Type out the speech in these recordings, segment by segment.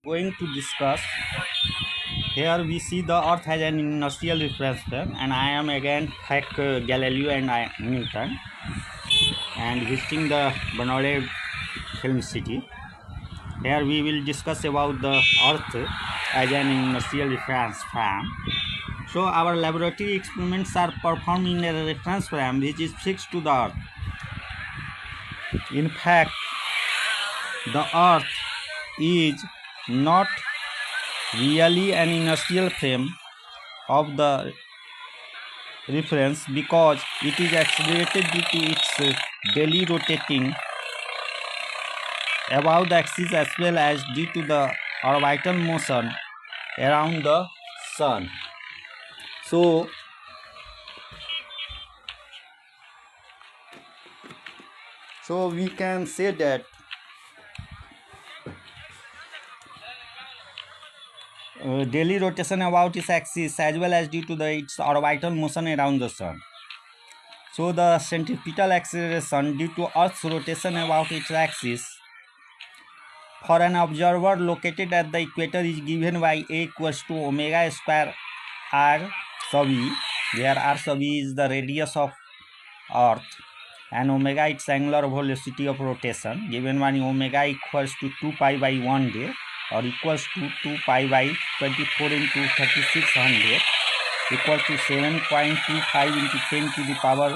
Going to discuss. Here we see the Earth has an inertial reference frame, and I am again Galileo and Newton, and visiting the Bernoulli film city. Here we will discuss about the Earth as an inertial reference frame. So our laboratory experiments are performed in a reference frame which is fixed to the Earth. In fact, the Earth is not really an inertial frame of the reference because it is accelerated due to its daily rotating about the axis as well as due to the orbital motion around the sun. So we can say that daily rotation about its axis as well as due to its orbital motion around the sun. So the centripetal acceleration due to Earth's rotation about its axis for an observer located at the equator is given by A equals to omega square r sub e, where r sub e is the radius of Earth and omega its angular velocity of rotation, given by omega equals to 2 pi by 1 day or equals to 2 pi by 24 into 3600 equals to 7.25 into 10 to the power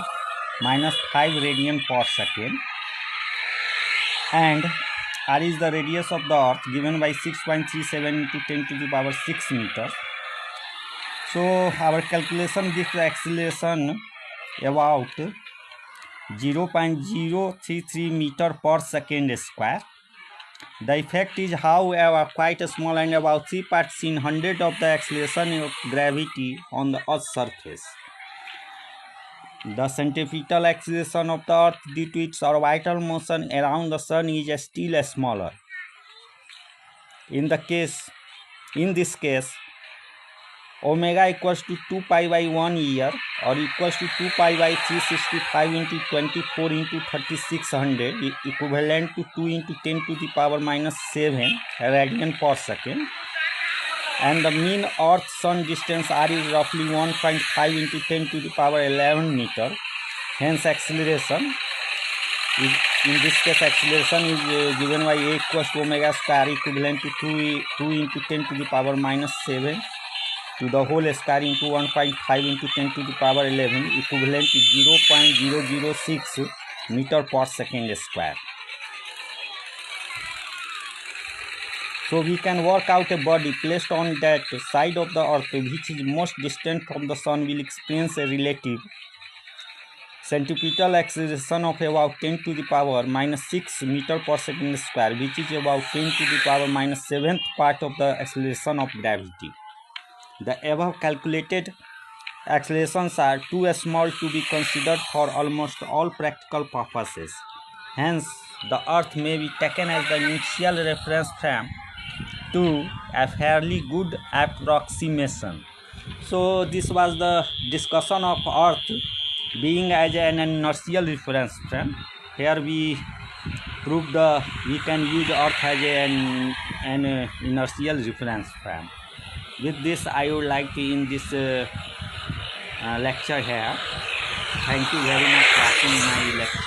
minus 5 radian per second, and r is the radius of the Earth given by 6.37 into 10 to the power 6 meters. So our calculation gives the acceleration about 0.033 meter per second square. The effect is, however, quite small and about 3 parts in 100 of the acceleration of gravity on the Earth's surface. The centripetal acceleration of the Earth due to its orbital motion around the sun is still smaller. In this case, omega equals to 2 pi by 1 year or equals to 2 pi by 365 into 24 into 3600 equivalent to 2 into 10 to the power minus 7 radian per second, and the mean Earth-Sun distance r is roughly 1.5 into 10 to the power 11 meter. Hence acceleration is, in this case acceleration is given by A equals to omega square equivalent to 2 into 10 to the power minus 7 to the whole square into 1.5 into 10 to the power 11 equivalent to 0.006 meter per second square. So we can work out a body placed on that side of the Earth which is most distant from the sun will experience a relative centripetal acceleration of about 10 to the power minus 6 meter per second square, which is about 10 to the power minus 7th part of the acceleration of gravity. The above calculated accelerations are too small to be considered for almost all practical purposes. Hence, the Earth may be taken as the initial reference frame to a fairly good approximation. So this was the discussion of Earth being as an inertial reference frame. Here we proved we can use Earth as an inertial reference frame. With this, I would like to end this lecture here. Thank you very much for watching my lecture.